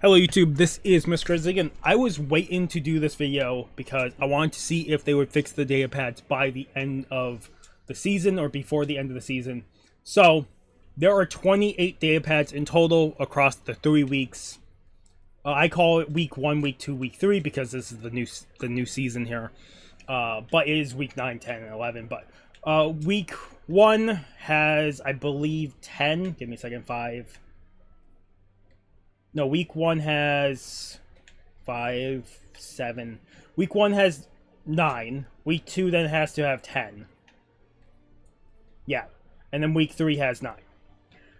Hello YouTube, this is Mr. Ziggin. I was waiting to do this video because I wanted to see if they would fix the data pads by the end of the season or before the end of the season. So, there are 28 data pads in total across the 3 weeks. I call it week 1, week 2, week 3 because this is the new season here. But it is week 9, 10, and 11. But week 1 has, I believe, 10. Give me a second, 5. No, week 1 has 5, 7. Week 1 has 9. Week 2 then has to have 10. Yeah. And then week 3 has 9.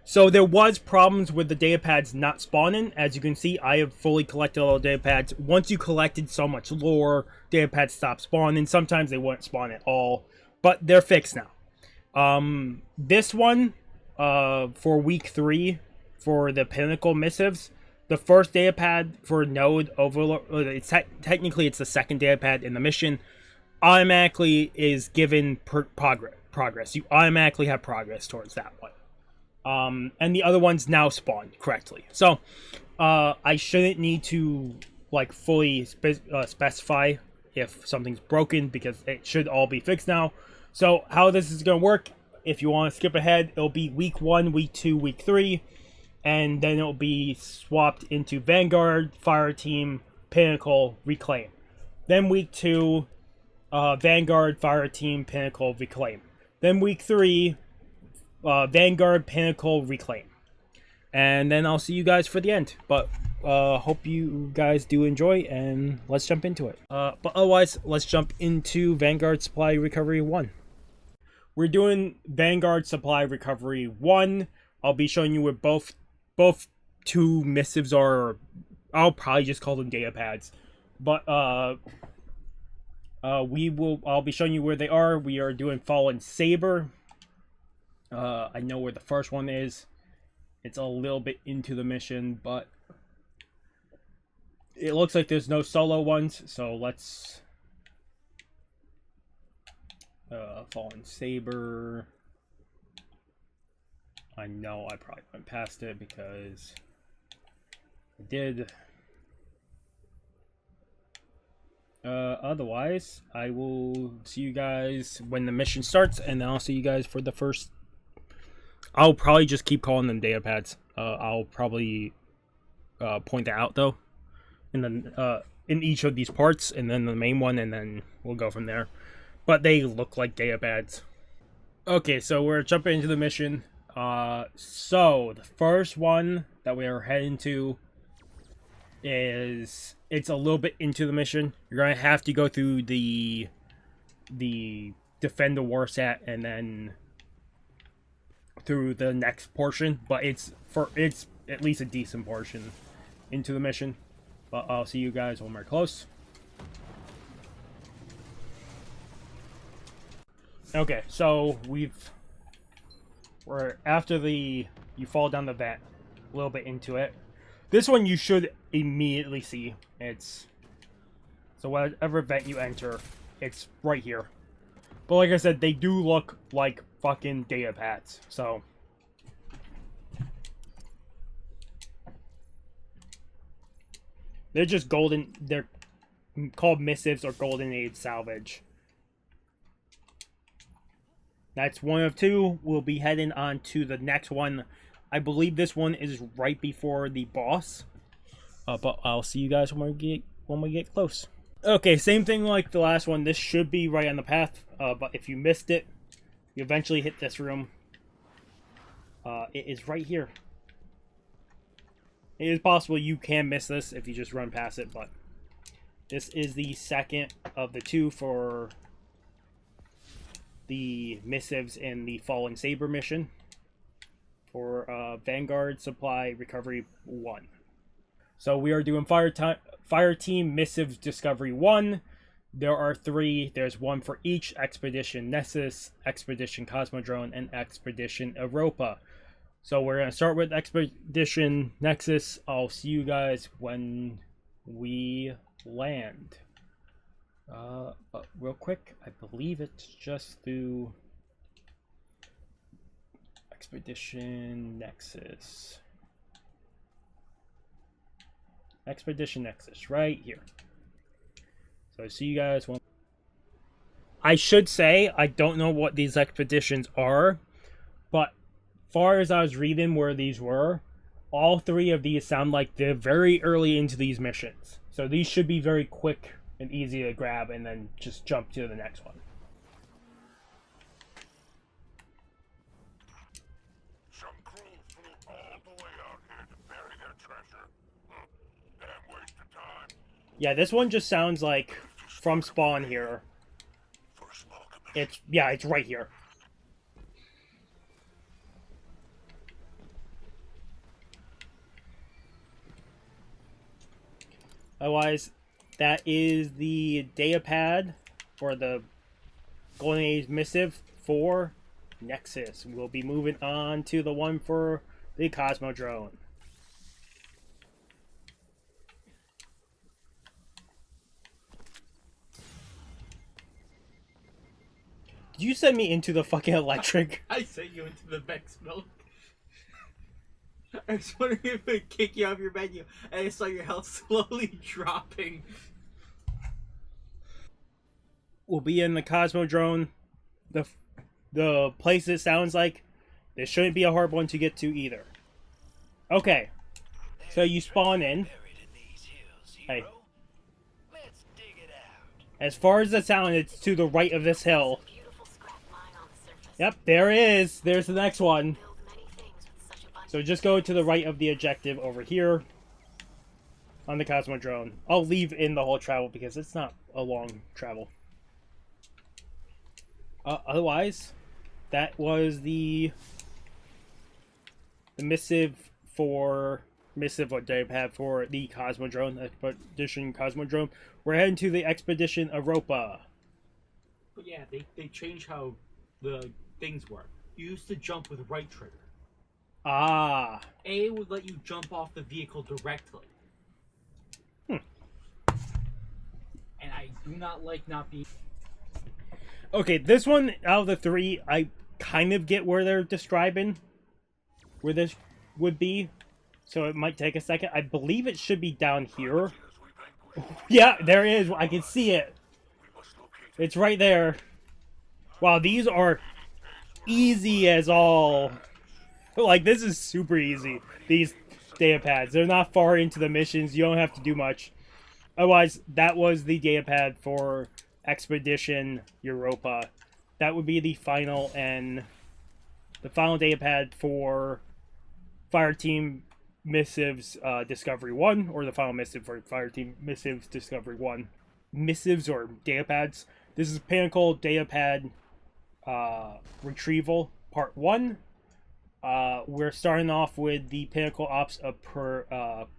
So there was problems with the data pads not spawning. As you can see, I have fully collected all the data pads. Once you collected so much lore, data pads stop spawning. Sometimes they wouldn't spawn at all. But they're fixed now. This one, for week 3, for the Pinnacle Missives, the first data pad for NODE.OVRD, technically it's the second data pad in the mission, automatically is given progress. You automatically have progress towards that one. And the other ones now spawn correctly. So, I shouldn't need to, like, fully specify if something's broken because it should all be fixed now. So, how this is going to work, if you want to skip ahead, it'll be week 1, week 2, week 3. And then it'll be swapped into Vanguard, Fireteam, Pinnacle, Reclaim. Then week 2, Vanguard, Fireteam, Pinnacle, Reclaim. Then week 3, Vanguard, Pinnacle, Reclaim. And then I'll see you guys for the end. But hope you guys do enjoy, and let's jump into it. But otherwise, let's jump into Vanguard Supply Recovery 1. We're doing Vanguard Supply Recovery 1. I'll be showing you where both 2 missives are. I'll probably just call them data pads, but I'll be showing you where they are. We are doing Fallen S.A.B.E.R. I know where the first one is. It's a little bit into the mission, but it looks like there's no solo ones, so let's Fallen S.A.B.E.R. I know I probably went past it because I did. Otherwise, I will see you guys when the mission starts, and then I'll see you guys for the first. I'll probably just keep calling them data pads. I'll probably point that out though, in each of these parts, and then the main one, and then we'll go from there. But they look like data pads. Okay, so we're jumping into the mission. So the first one that we are heading to is, it's a little bit into the mission. You're gonna have to go through the defend the war set and then through the next portion, but it's at least a decent portion into the mission. But I'll see you guys when we're close. Okay, so we're after you fall down the vent, a little bit into it. This one you should immediately see. So whatever vent you enter, it's right here. But like I said, they do look like fucking data pads. So they're just golden. They're called Missives or Golden Age Salvage. That's one of 2. We'll be heading on to the next one. I believe this one is right before the boss. But I'll see you guys when we get close. Okay, same thing like the last one. This should be right on the path. But if you missed it, you eventually hit this room. It is right here. It is possible you can miss this if you just run past it, but this is the second of the 2 for the Missives and the Fallen S.A.B.E.R. mission for Vanguard Supply Recovery 1. So we are doing Fireteam Missives Discovery 1. There are 3. There's 1 for each: Expedition Nessus, Expedition Cosmodrome, and Expedition Europa. So we're going to start with Expedition Nexus. I'll see you guys when we land. But real quick, I believe it's just through Expedition Nexus. Expedition Nexus, right here. So I see you guys. I should say, I don't know what these expeditions are, but far as I was reading where these were, all three of these sound like they're very early into these missions. So these should be very quick and easy to grab and then just jump to the next one. Some crew flew all the way out here to bury their treasure. Damn waste of time. Yeah, this one just sounds like from spawn here. It's right here. Otherwise, that is the datapad or the Golden Age missive for Nexus. We'll be moving on to the one for the Cosmodrome. Did you send me into the fucking electric? I sent you into the Vex milk. I was wondering if it would kick you off your menu, and I saw your health slowly dropping. We'll be in the Cosmodrome. The place it sounds like. This shouldn't be a hard one to get to either. Okay. So you spawn in. Hey. As far as the sound, it's to the right of this hill. Yep, there is. There's the next one. So just go to the right of the objective over here on the Cosmodrome. I'll leave in the whole travel because it's not a long travel. Otherwise, that was the missive or datapad for the Cosmodrome, Expedition Cosmodrome. We're heading to the Expedition Europa. But yeah, they changed how the things work. You used to jump with right trigger. Ah. A would let you jump off the vehicle directly. And I do not like not being... Okay, this one out of the three, I kind of get where they're describing where this would be. So it might take a second. I believe it should be down here. Yeah, there it is. I can see it. It's right there. Wow, these are easy as all. Like, this is super easy. These datapads. They're not far into the missions. You don't have to do much. Otherwise, that was the datapad for Expedition Europa. That would be the final datapad for Fireteam Missives Discovery 1, or the final missive for Fireteam Missives Discovery 1. Missives or datapads. This is Pinnacle Datapad Retrieval Part 1. We're starting off with the Pinnacle Ops of Presage.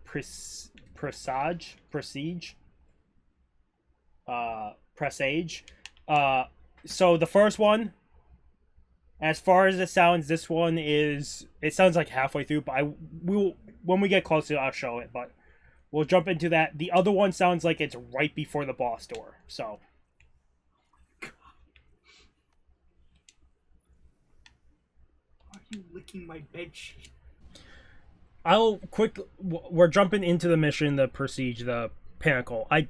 So the first one, as far as it sounds, this one it sounds like halfway through, but when we get closer, I'll show it, but we'll jump into that. The other one sounds like it's right before the boss door, so. Why are you licking my bedsheet? We're jumping into the mission, the Presage, the Pinnacle. I've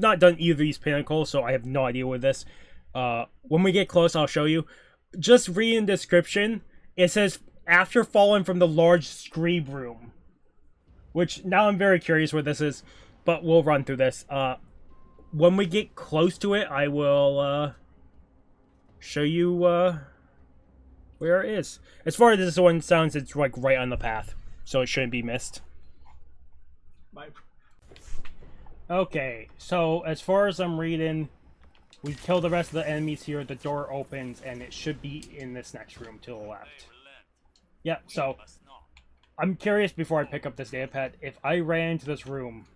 not done either of these Pinnacles, so I have no idea with this. When we get close, I'll show you. Just reading the description, it says, after falling from the large screeb room. Which, now I'm very curious what this is, but we'll run through this. When we get close to it, I will show you where it is. As far as this one sounds, it's like right on the path, so it shouldn't be missed. Okay, so as far as I'm reading, we kill the rest of the enemies here, the door opens, and it should be in this next room to the left. Yeah, so I'm curious before I pick up this datapad, if I ran into this room.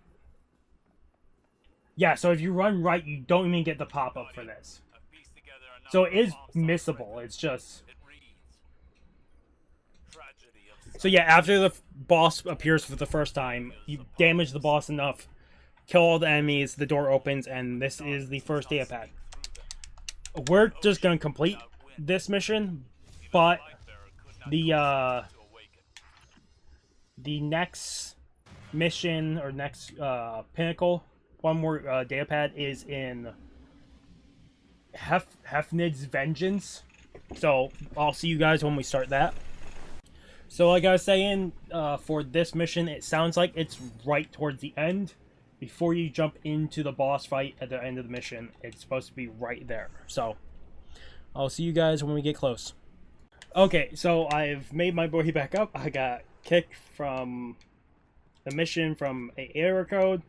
Yeah, so if you run right, you don't even get the pop-up for this. So it is missable, it's just... So yeah, after the boss appears for the first time, you damage the boss enough, kill all the enemies, the door opens, and this is the first datapad. We're just going to complete this mission, but The next mission or next Pinnacle, one more Deipad is in Hefnd's Vengeance. So I'll see you guys when we start that. So like I was saying, for this mission, it sounds like it's right towards the end. Before you jump into the boss fight at the end of the mission, it's supposed to be right there. So I'll see you guys when we get close. Okay, so I've made my boy back up. I got kicked from the mission from an error code.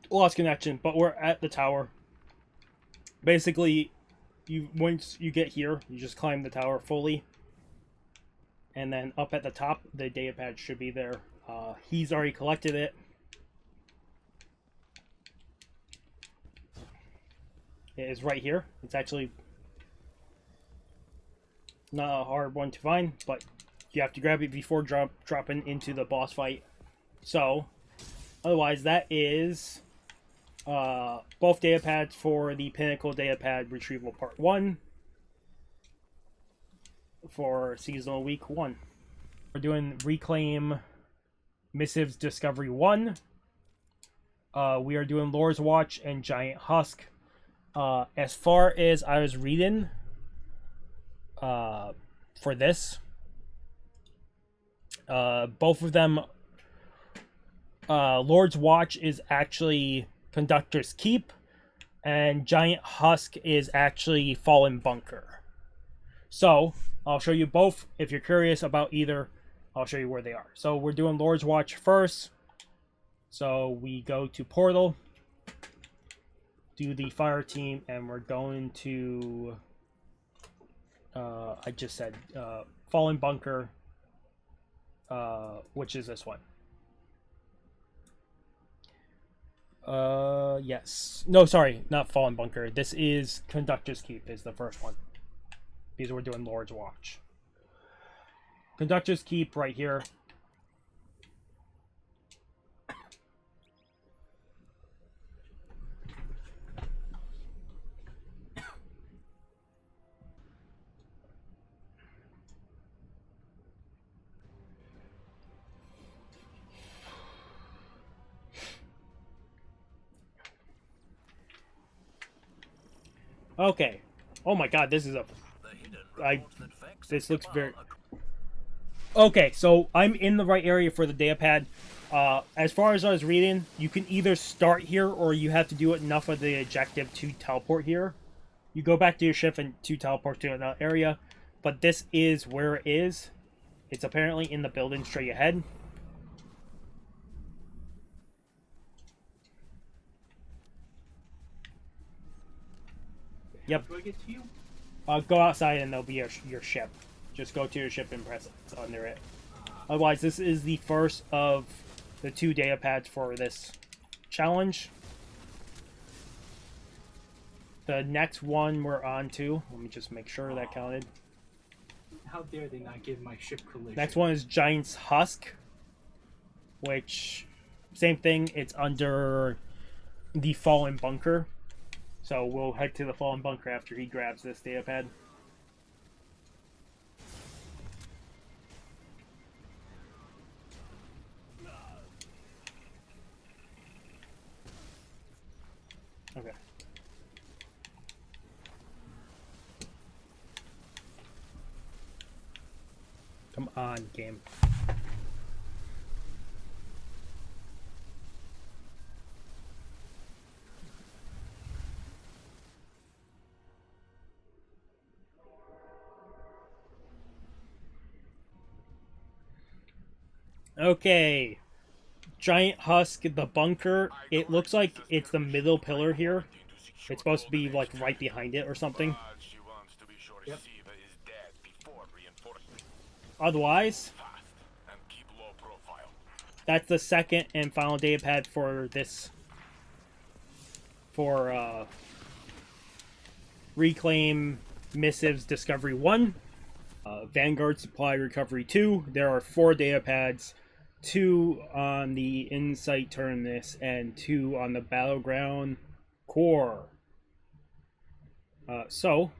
Lost connection, but we're at the tower. Basically, once you get here, you just climb the tower fully. And then up at the top, the Deipad should be there. He's already collected it. It is right here. It's actually not a hard one to find, but you have to grab it before dropping into the boss fight. So, otherwise, that is both Deipads for the Pinnacle Deipad Retrieval Part 1 for Seasonal Week 1. We're doing Reclaim Missives Discovery 1. We are doing Lord's Watch and Giant Husk. As far as I was reading for this, both of them, Lord's Watch is actually Conductor's Keep, and Giant Husk is actually Fallen Bunker. So, I'll show you both. If you're curious about either, I'll show you where they are. So, we're doing Lord's Watch first. So, we go to Portal, do the Fireteam, and we're going to, I just said, Fallen Bunker, which is this one. Yes. No, sorry, not Fallen Bunker. This is Conductor's Keep, is the first one. Because we're doing Lord's Watch. Conductor's Keep right here. Okay. Oh my god, this is a... This looks very... Okay, so I'm in the right area for the Deipad. As far as I was reading, you can either start here or you have to do enough of the objective to teleport here. You go back to your ship and to teleport to another area. But this is where it is. It's apparently in the building straight ahead. Yep. Do I get to you? Go outside and there'll be your ship. Just go to your ship and press under it. Otherwise, this is the first of the 2 Deipads for this challenge. The next one we're on to, let me just make sure that counted. How dare they not give my ship collision? Next one is Giant's Husk, which, same thing, it's under the Fallen Bunker. So we'll head to the Fallen Bunker after he grabs this Deipad. Okay. Come on, game. Okay, Giant Husk, the bunker. It looks like it's the middle pillar here. It's supposed to be like right behind it or something. Yep. Otherwise, that's the second and final Deipad for this. For Reclaim Missives Discovery 1. Vanguard Supply Recovery 2. There are 4 Deipads. 2 on the Insight Terminus and 2 on the Battleground core. So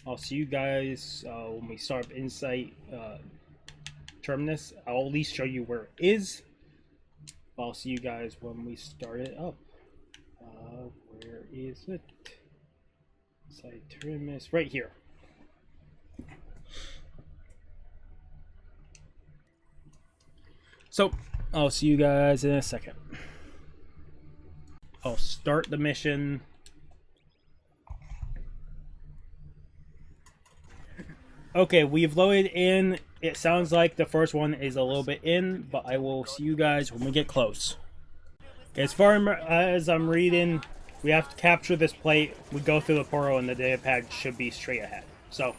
I'll see you guys when we start up Insight Terminus. I'll at least show you where it is. I'll see you guys when we start it up. Where is it? Insight Terminus, right here. So, I'll see you guys in a second. I'll start the mission. Okay, we've loaded in. It sounds like the first one is a little bit in, but I will see you guys when we get close. As far as I'm reading, we have to capture this plate. We go through the portal, and the data pad should be straight ahead. So.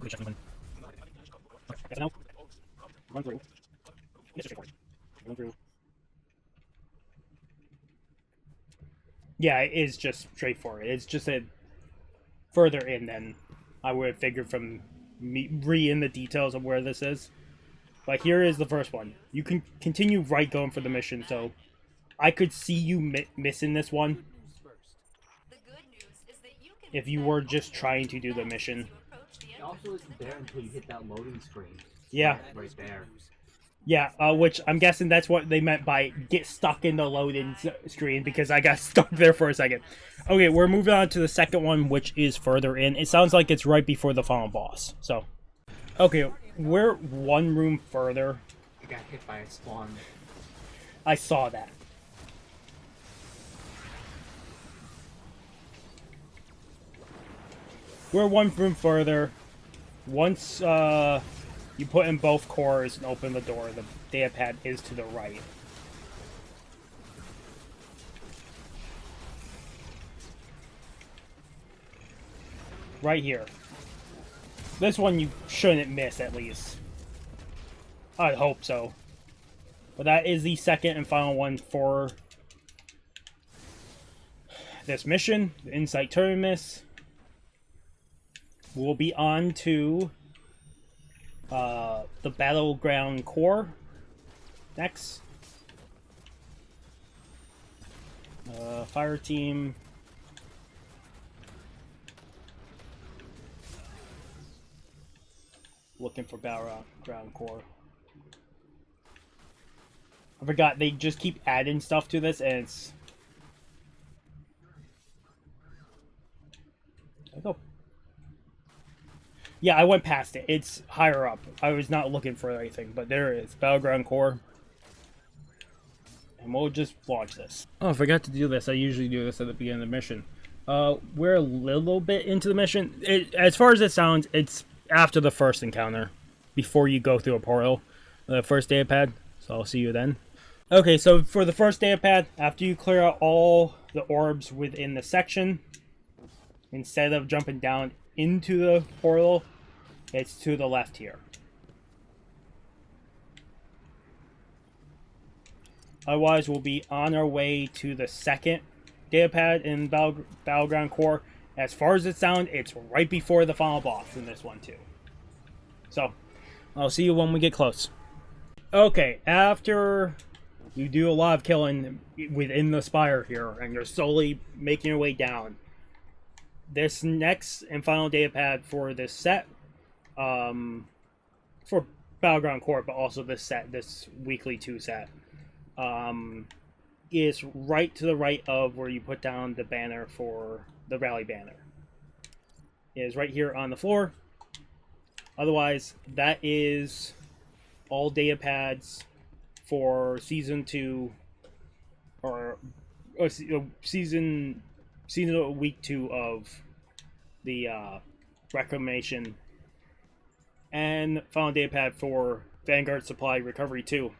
Run through. Run through. Yeah, it is just straightforward. It's just a further in than I would have figured from me reading the details of where this is. But here is the first one. You can continue right going for the mission, so I could see you missing this one if you were just trying to do the mission. It also isn't there until you hit that loading screen. Yeah. Right there. Yeah, which I'm guessing that's what they meant by get stuck in the loading screen, because I got stuck there for a second. Okay, we're moving on to the second one, which is further in. It sounds like it's right before the final boss. So, okay, we're one room further. I got hit by a spawn. I saw that. We're one room further. Once, you put in both cores and open the door. The data pad is to the right. Right here. This one you shouldn't miss, at least. I hope so. But that is the second and final one for this mission. The Insight Terminus. We'll be on to the Battleground core next. Fireteam. Looking for Battleground core. I forgot, they just keep adding stuff to this, and it's... There we go. Yeah, I went past it. It's higher up. I was not looking for anything, but there it is. Battleground core. And we'll just launch this. Oh, I forgot to do this. I usually do this at the beginning of the mission. We're a little bit into the mission. As far as it sounds, it's after the first encounter. Before you go through a portal. The first data pad. So I'll see you then. Okay, so for the first data pad, after you clear out all the orbs within the section, instead of jumping down into the portal, it's to the left here. Otherwise, we'll be on our way to the second data pad in Battleground core. As far as it sounds, it's right before the final boss in this one too. So, I'll see you when we get close. Okay, after you do a lot of killing within the Spire here, and you're slowly making your way down, this next and final data pad for this set, for Battleground core, but also this set, this weekly 2 set, is right to the right of where you put down the banner for the rally banner. It is right here on the floor. Otherwise, that is all data pads for season 2, or season week 2 of the Reclamation, and final data pad for Vanguard Supply Recovery 2,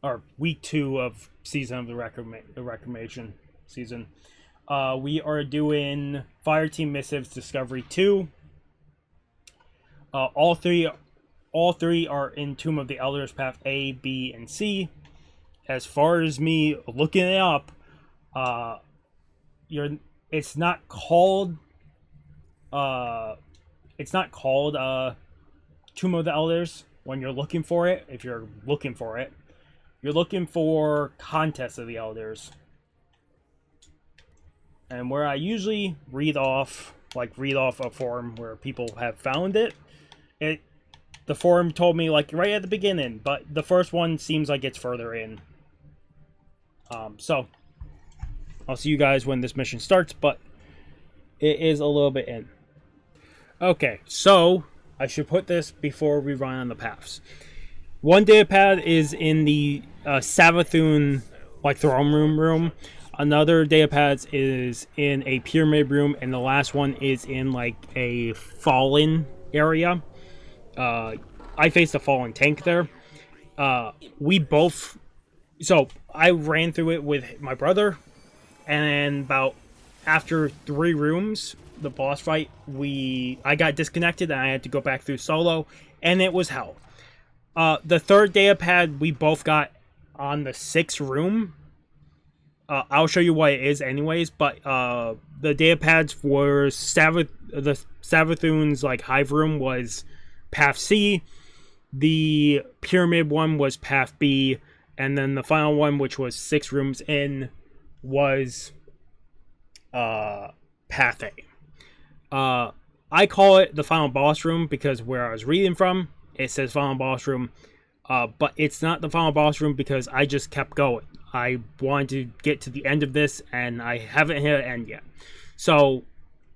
or week 2 of season of the Reclamation season. We are doing Fireteam Missives Discovery 2. All three are in Tomb of the Elders Path A, B, and C. As far as me looking it up, it's not called Tomb of the Elders when you're looking for it. If you're looking for it, you're looking for Contest of the Elders. And where I usually read off a forum where people have found it, the forum told me like right at the beginning, but the first one seems like it's further in. So I'll see you guys when this mission starts, but it is a little bit in. Okay, so I should put this before we run on the paths. One data pad is in the Savathûn like throne room. Another data pad is in a pyramid room, and the last one is in like a fallen area. I faced a fallen tank there. So I ran through it with my brother, and about after 3 rooms, the boss fight, I got disconnected and I had to go back through solo, and it was hell. The third data pad we both got on the 6th room. I'll show you what it is anyways, but the data pads were the Savathûn's like Hive room was path C, the pyramid one was path B, and then the final one, which was 6 rooms in, was path A. I call it the final boss room because where I was reading from, it says final boss room, but it's not the final boss room because I just kept going. I wanted to get to the end of this, and I haven't hit an end yet. So,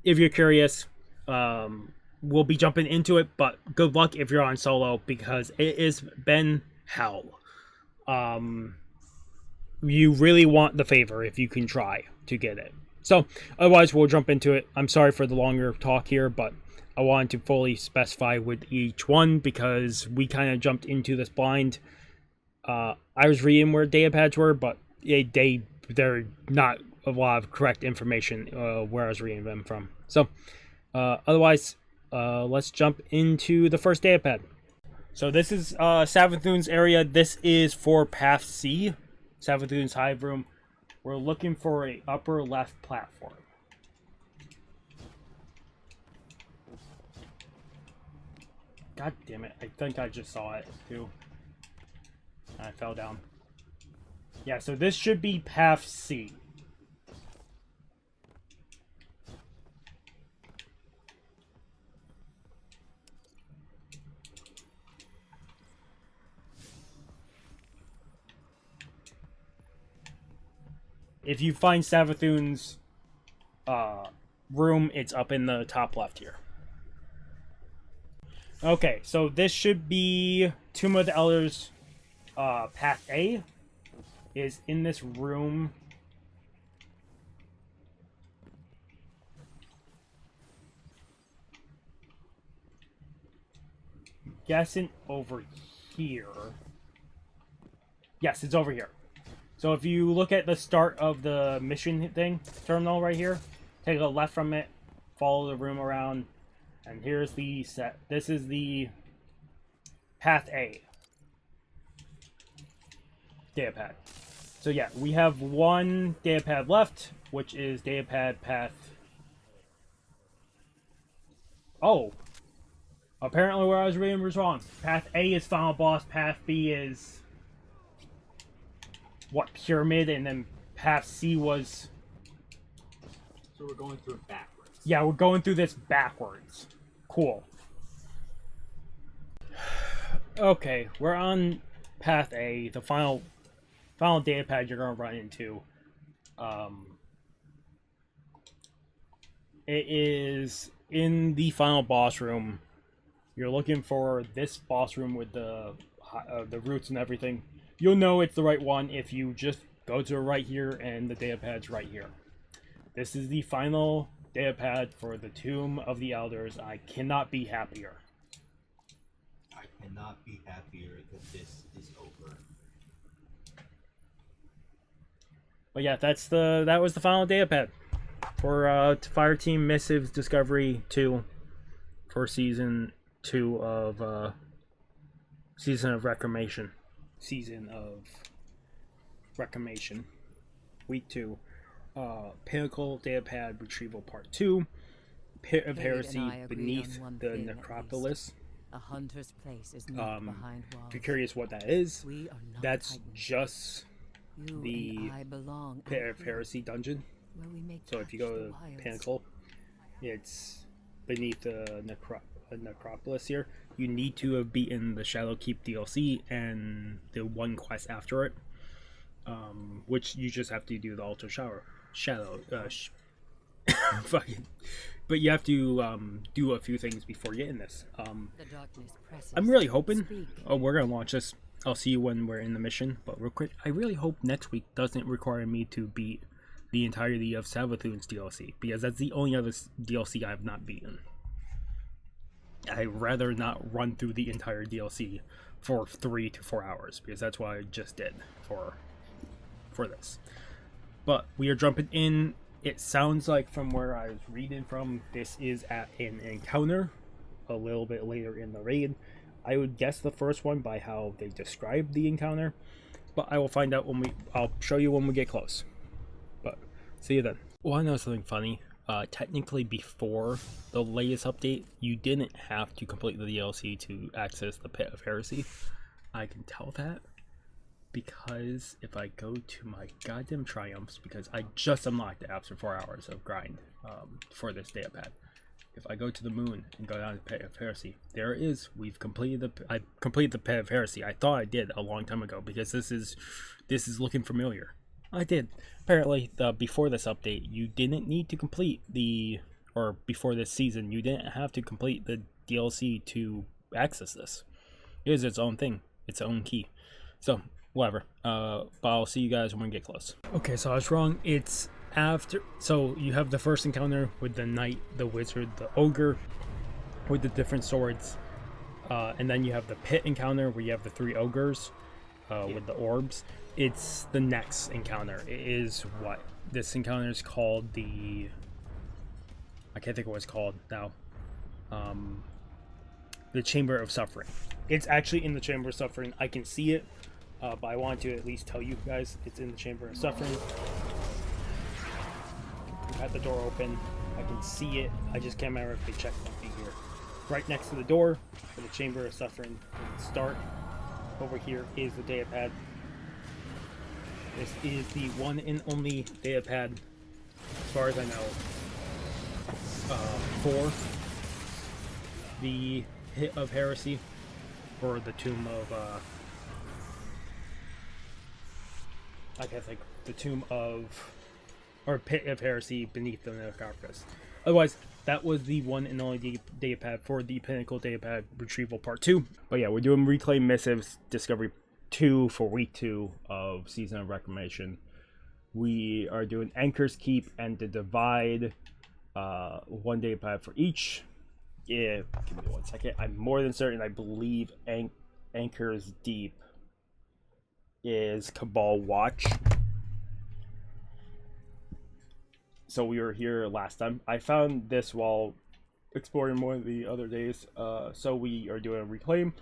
if you're curious, we'll be jumping into it, but good luck if you're on solo, because it has been hell. You really want the favor if you can try to get it. So, otherwise, we'll jump into it. I'm sorry for the longer talk here, but I wanted to fully specify with each one because we kind of jumped into this blind. I was reading where data pads were, but they're not a lot of correct information where I was reading them from. So, otherwise, let's jump into the first data pad. So this is Savathûn's area. This is for Path C, Savathûn's Hive room. We're looking for a upper left platform. God damn it, I think I just saw it too. I fell down. Yeah, so this should be Path C. If you find Savathûn's room, it's up in the top left here. Okay, so this should be Tomb of the Elders. Path A is in this room. I'm guessing over here. Yes, it's over here. So if you look at the start of the mission thing, terminal right here, take a left from it, follow the room around, and here's the set. This is the Path A data pad. So yeah, we have one data pad left, which is data pad path. Oh, apparently where I was reading was wrong. Path A is final boss. Path B is what, pyramid, and then path C was. So we're going through it backwards. Yeah, we're going through this backwards. Cool. Okay, we're on path A, the final data pad you're going to run into. It is in the final boss room. You're looking for this boss room with the roots and everything. You'll know it's the right one if you just go to the right here and the data pad's right here. This is the final data pad for the Tomb of the Elders. I cannot be happier. I cannot be happier that this is over. But yeah, that was the final data pad for Fireteam Missives Discovery 2 for Season 2 of Season of Reclamation. Season of Reclamation. Week 2. Pinnacle data pad Retrieval Part 2. Pit of Heresy beneath the Necropolis. A hunter's place is not behind walls. If you're curious what that is, that's just the Pit of Heresy dungeon. where we may So if touch you go the to wilds. Pinnacle, it's beneath the Necropolis here. You need to have beaten the Shadowkeep DLC and the one quest after it, which you just have to do the Altar Shadow. Fucking. But you have to do a few things before getting this. The darkness presses. I'm really hoping. Speak. Oh, we're gonna launch this. I'll see you when we're in the mission. But real quick, I really hope next week doesn't require me to beat the entirety of Savathûn's DLC, because that's the only other DLC I have not beaten. I'd rather not run through the entire DLC for 3 to 4 hours, because that's what I just did for this. But we are jumping in. It sounds like, from where I was reading from, this is at an encounter a little bit later in the raid. I would guess the first one by how they describe the encounter, but I will find out I'll show you when we get close. But see you then. Well, I know something funny. Technically, before the latest update, you didn't have to complete the DLC to access the Pit of Heresy. I can tell that because if I go to my goddamn triumphs, because I just unlocked it after 4 hours of grind for this data pad. If I go to the moon and go down to Pit of Heresy, there it is. I completed the Pit of Heresy. I thought I did a long time ago, because this is looking familiar. I did. Apparently, before this update, you didn't need to complete or before this season, you didn't have to complete the DLC to access this. It is its own thing, its own key. So, whatever. But I'll see you guys when we get close. Okay, so I was wrong. It's after. So you have the first encounter with the knight, the wizard, the ogre, with the different swords, and then you have the pit encounter where you have the 3 ogres with the orbs. It's the next encounter. It is what this encounter is called. I can't think of what it's called now. The Chamber of Suffering. It's actually in the Chamber of Suffering. I can see it, but I want to at least tell you guys it's in the Chamber of Suffering. We've had the door open. I can see it. I just can't remember if they checked my feet here. Right next to the door for the Chamber of Suffering. Start. Over here is the data pad. This is the one and only data pad, as far as I know, for the Hit of Heresy, or the Tomb of, I can't think, the Tomb of, or Pit of Heresy beneath the Necropolis. Otherwise, that was the one and only data pad for the Pinnacle data pad Retrieval Part 2. But yeah, we're doing Reclaim Missives Discovery 2 for week 2 of Season of Reclamation. We are doing Anchor's Keep and the Divide, one data pad for each. Yeah, give me 1 second. I'm more than certain. I believe Anchor's Deep is Cabal Watch. So we were here last time. I found this while exploring one of the other days. So we are doing Reclaim.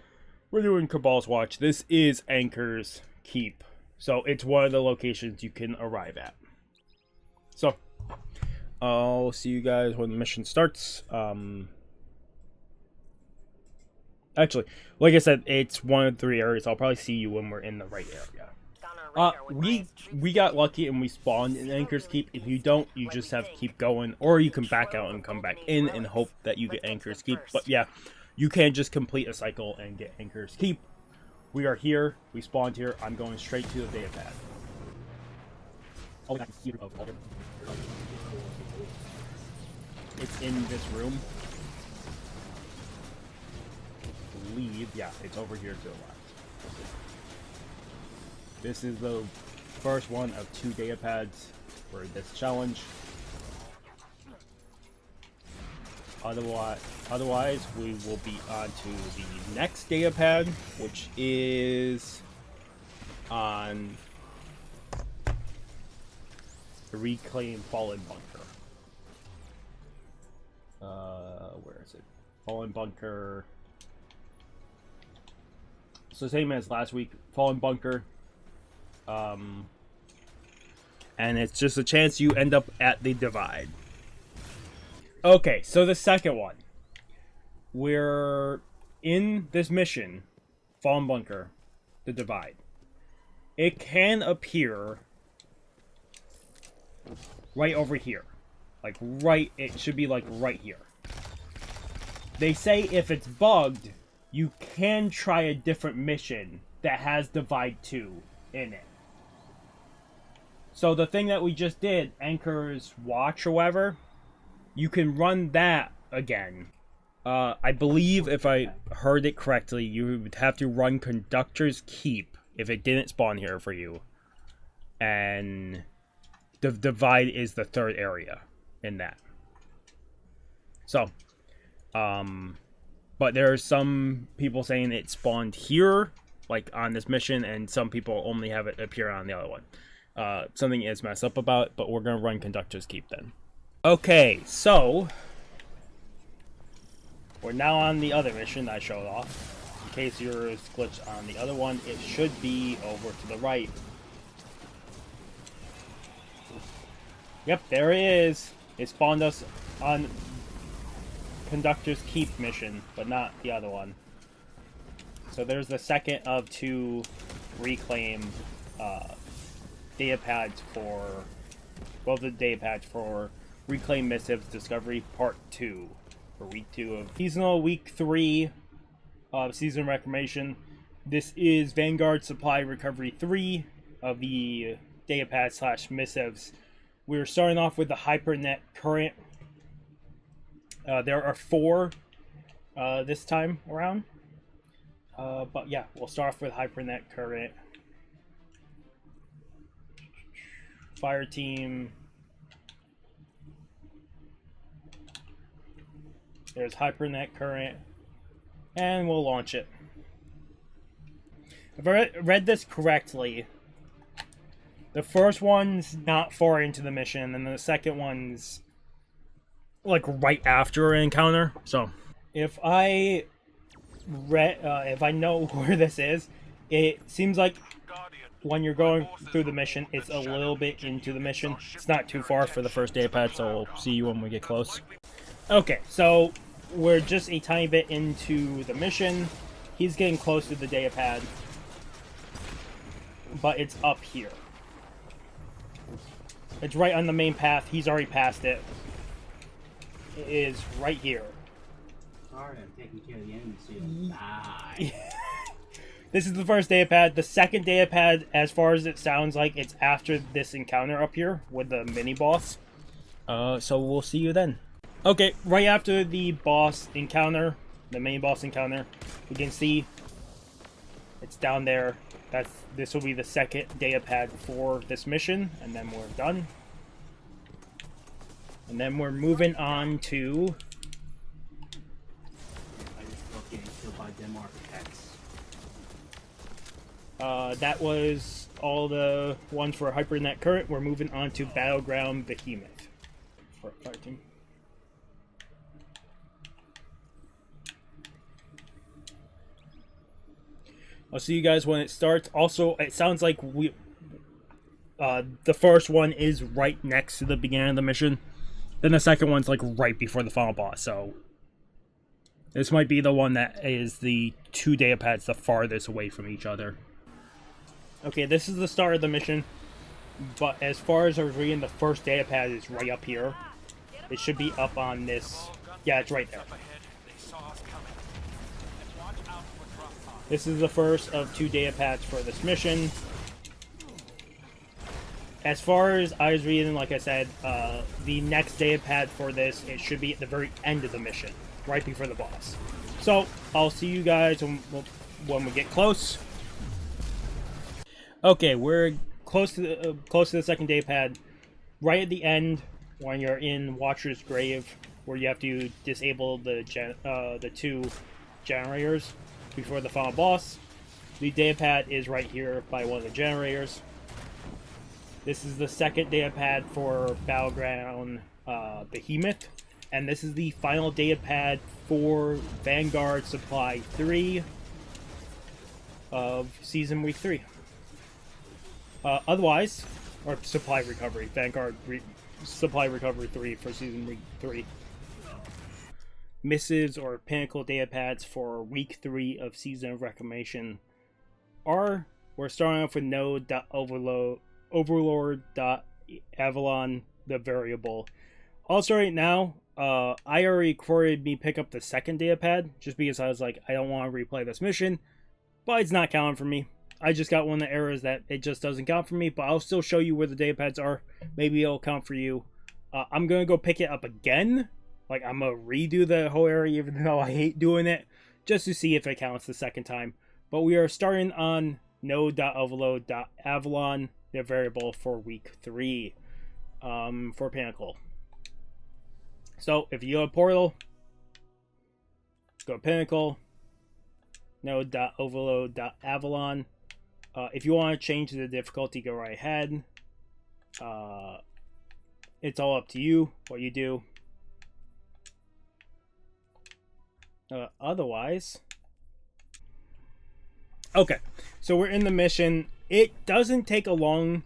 We're doing Cabal's Watch. This is Anchor's Keep. So it's one of the locations you can arrive at. So I'll see you guys when the mission starts. Actually, like I said, it's one of the 3 areas. I'll probably see you when we're in the right area. We got lucky and we spawned in Anchor's Keep. If you don't, you just have to keep going, or you can back out and come back in and hope that you get Anchor's Keep. But yeah, you can't just complete a cycle and get Anchor's Keep. We are here. We spawned here. I'm going straight to the data pad. Oh, it's in this room. I believe, yeah, it's over here to the left. This is the first one of 2 data pads for this challenge. Otherwise, we will be on to the next data pad, which is on the Reclaim Fallen Bunker. Where is it? Fallen Bunker. So same as last week, Fallen Bunker. And it's just a chance you end up at the Divide. Okay, so the second one. We're in this mission, Fallen Bunker, the Divide. It can appear right over here. Like right, it should be like right here. They say if it's bugged, you can try a different mission that has Divide 2 in it. So the thing that we just did, Anchor's Watch or whatever, you can run that again. I believe if I heard it correctly, you would have to run Conductor's Keep if it didn't spawn here for you. And the Divide is the third area in that. So, but there are some people saying it spawned here, like on this mission, and some people only have it appear on the other one. Something is messed up about it, but we're going to run Conductor's Keep then. Okay, so we're now on the other mission that I showed off. In case yours glitched on the other one, it should be over to the right. Yep, there it is. It spawned us on Conductor's Keep mission, but not the other one. So there's the second of 2 reclaim data pads for, well, the data pads for Reclaim Missives Discovery Part 2 for week 2 of seasonal week 3 of season Reclamation. This is Vanguard Supply Recovery 3 of the data pad / missives. We're starting off with the HyperNet current. There are 4 this time around. But yeah, we'll start off with HyperNet current. Fireteam. There's HyperNet current. And we'll launch it. If I read this correctly, the first one's not far into the mission, and the second one's like right after an encounter. So if I know where this is, it seems like when you're going through the mission, it's a little bit into the mission. It's not too far for the first data pad, so we'll see you when we get close. Okay, so we're just a tiny bit into the mission. He's getting close to the data pad, but it's up here. It's right on the main path. He's already passed it. It is right here. Sorry, I'm taking care of the enemy, so you'll die. This is the first data pad. The second data pad, as far as it sounds like, it's after this encounter up here with the mini boss. So we'll see you then. Okay, right after the boss encounter, the mini boss encounter, we can see it's down there. This will be the second data pad for this mission, and then we're done. And then we're moving on to that was all the ones for HyperNet current. We're moving on to Battleground Behemoth for Fireteam. I'll see you guys when it starts. Also, it sounds like the first one is right next to the beginning of the mission. Then the second one's like right before the final boss. So this might be the one that is the 2 data pads the farthest away from each other. Okay, this is the start of the mission. But as far as I was reading, the first data pad is right up here. It should be up on this. Yeah, it's right there. This is the first of 2 data pads for this mission. As far as I was reading, like I said, the next data pad for this, it should be at the very end of the mission, right before the boss. So, I'll see you guys when we get close. Okay, we're close to the second data pad. Right at the end, when you're in Watcher's Grave, where you have to disable the 2 generators before the final boss. The data pad is right here by one of the generators. This is the second data pad for Battleground Behemoth, and this is the final data pad for Vanguard Supply 3 of Season Week 3. Otherwise, or Supply Recovery, Vanguard Supply Recovery 3 for Season Week 3. Missives or Pinnacle data pads for week 3 of Season of Reclamation are, we're starting off with NODE.OVRD.AVALON the variable. Also, right now, I already recorded me pick up the second data pad, just because I was like, I don't want to replay this mission, but it's not counting for me. I just got one of the errors that it just doesn't count for me, but I'll still show you where the data pads are. Maybe it'll count for you. I'm going to go pick it up again. Like, I'm going to redo the whole area, even though I hate doing it, just to see if it counts the second time. But we are starting on NODE.OVRD.AVALON, the variable for week 3 for Pinnacle. So, if you go to Portal, go to Pinnacle, NODE.OVRD.AVALON. If you want to change the difficulty, go right ahead. It's all up to you what you do. Otherwise, okay, so we're in the mission. It doesn't take a long,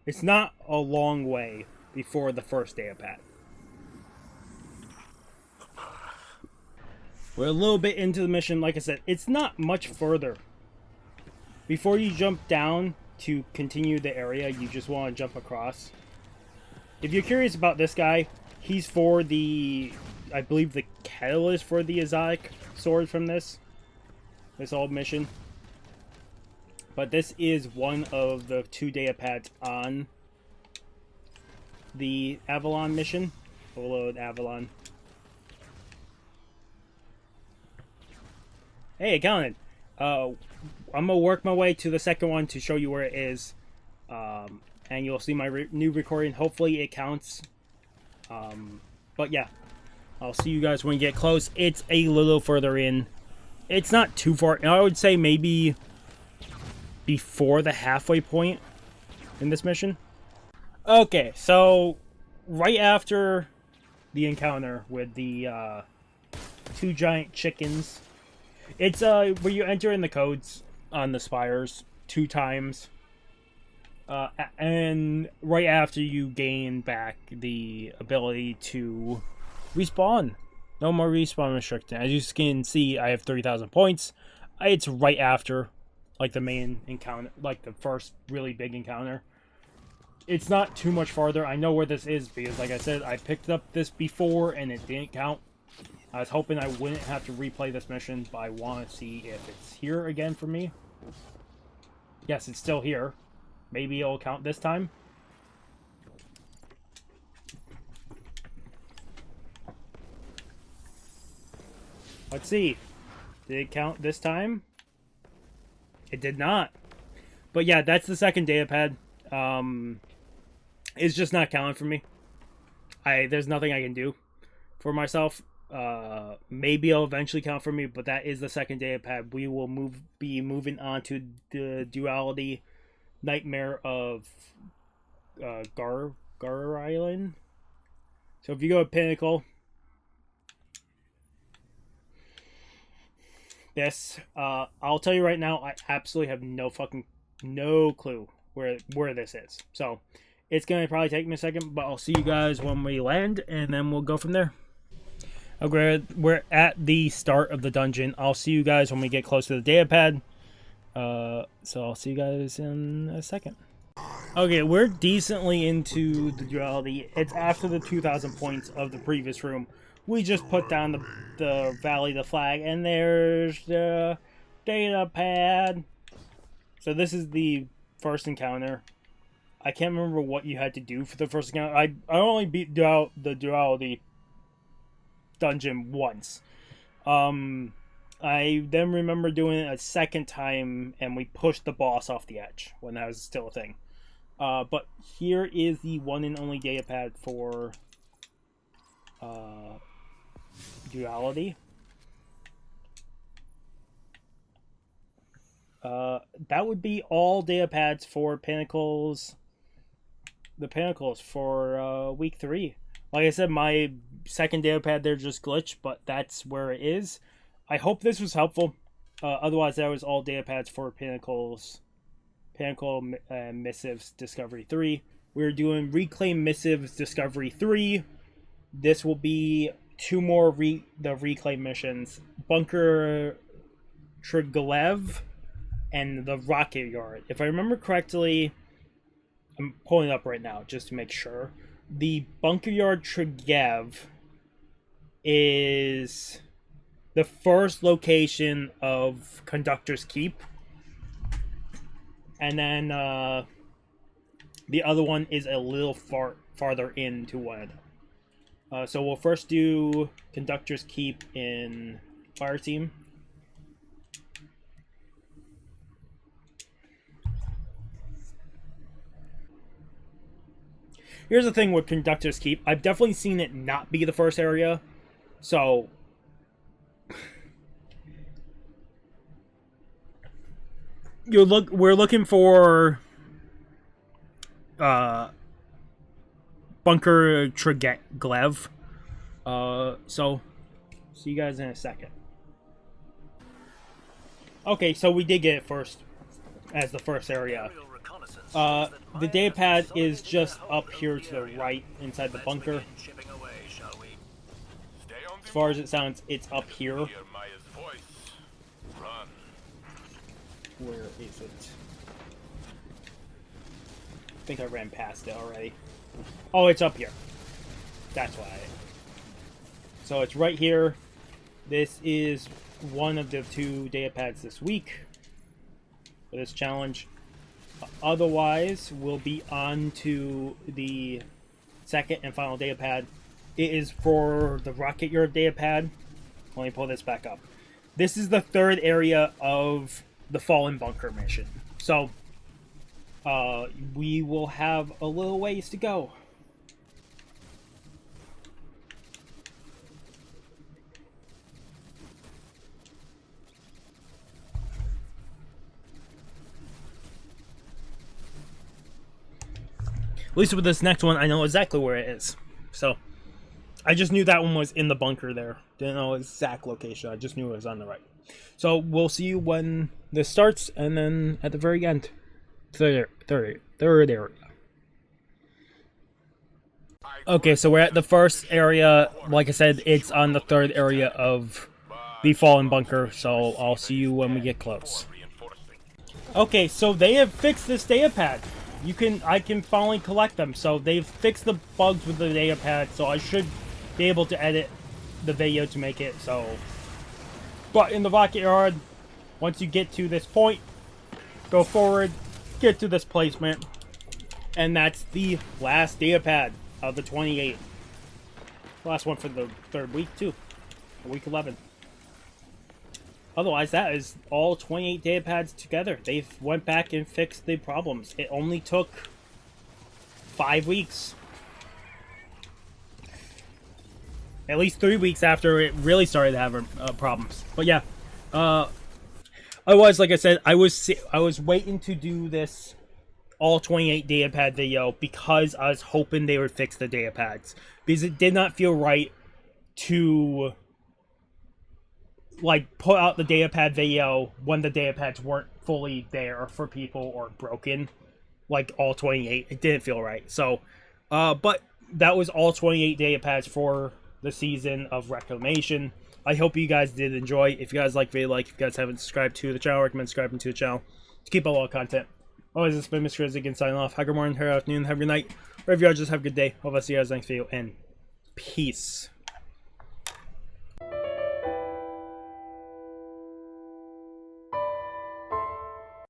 it's not a long way before the first data pad. We're a little bit into the mission. Like I said, it's not much further. Before you jump down to continue the area, you just want to jump across. If you're curious about this guy, he's for the, I believe, the catalyst for the exotic sword from this old mission. But this is one of the 2 data pads on the Avalon mission. Overload Avalon. Hey, it counted. I'm gonna work my way to the second one to show you where it is, and you'll see my new recording. Hopefully, it counts. But yeah, I'll see you guys when we get close. It's a little further in. It's not too far. I would say maybe before the halfway point in this mission. Okay, so right after the encounter with the 2 giant chickens. It's where you enter in the codes on the spires 2 times. And right after you gain back the ability to respawn. No more respawn restriction. As you can see, I have 30,000 points. It's right after, like, the main encounter, like the first really big encounter. It's not too much farther. I know where this is because, like I said, I picked up this before and it didn't count. I was hoping I wouldn't have to replay this mission, but I want to see if it's here again for me. Yes, it's still here. Maybe it'll count this time. Let's see. Did it count this time? It did not. But yeah, that's the second data pad. It's just not counting for me. There's nothing I can do for myself. Maybe it'll eventually count for me, but that is the second data pad. We will be moving on to the Duality Nightmare of Gahlran. So if you go to Pinnacle, this I'll tell you right now, I absolutely have no clue where this is. So it's gonna probably take me a second, but I'll see you guys when we land, and then we'll go from there. Okay, we're at the start of the dungeon. I'll see you guys when we get close to the data pad. So I'll see you guys in a second. Okay, we're decently into the Duality. It's after the 2,000 points of the previous room. We just put down the Valley, the flag, and there's the data pad. So this is the first encounter. I can't remember what you had to do for the first encounter. I only beat the Duality dungeon once. I then remember doing it a second time, and we pushed the boss off the edge when that was still a thing. But here is the one and only data pad for Duality. That would be all data pads for Pinnacles. The Pinnacles for week 3. Like I said, my second data pad there just glitched, but that's where it is. I hope this was helpful. Otherwise, that was all data pads for Pinnacle Missives Discovery 3. We're doing Reclaim Missives Discovery 3. This will be 2 more the Reclaim missions. Bunker Triglav and the Rocketyard. If I remember correctly, I'm pulling it up right now just to make sure. the bunker yard Triglav is the first location of Conductor's Keep. And then the other one is a little farther into one. So we'll first do Conductor's Keep in Fireteam. Here's the thing with Conductor's Keep. I've definitely seen it not be the first area. So we're looking for Bunker Triglav. So see you guys in a second. Okay, so we did get it first as the first area. The data pad is just up here to the right inside the bunker. As far as it sounds, it's up here. Where is it? I think I ran past it already. Oh, it's up here. That's why. So it's right here. This is one of the 2 data pads this week for this challenge. Otherwise, we'll be on to the second and final data pad. It is for the Rocketyard data pad. Let me pull this back up. This is the 3rd area of the Fallen Bunker mission. So, we will have a little ways to go. At least with this next one, I know exactly where it is. So, I just knew that one was in the bunker there. Didn't know exact location. I just knew it was on the right. So, we'll see you when this starts, and then at the very end. Third area. Okay, so we're at the first area. Like I said, it's on the 3rd area of the Fallen Bunker. So, I'll see you when we get close. Okay, so they have fixed this data pad. I can finally collect them. So they've fixed the bugs with the data pad, so I should be able to edit the video to make it so. But in the Rocketyard, once you get to this point, go forward, get to this placement, and that's the last data pad of the 28. Last one for the 3rd week too, week 11. Otherwise, that is all 28 data pads together. They've went back and fixed the problems. It only took 5 weeks. At least 3 weeks after it really started to have problems. But yeah, otherwise, like I said, I was waiting to do this all 28 data pad video because I was hoping they would fix the data pads, because it did not feel right to like put out the data pad video when the data pads weren't fully there for people or broken, like all 28. It didn't feel right. So, but that was all 28 data pads for the season of Reclamation. I hope you guys did enjoy. If you guys like video, if you guys haven't subscribed to the channel, I recommend subscribing to the channel to keep up all the content. Always, it's been Mr. Grizzly again signing off. Have a good morning, have a good afternoon, have a good night, wherever you are, just have a good day. Hope I see you guys next video, and peace.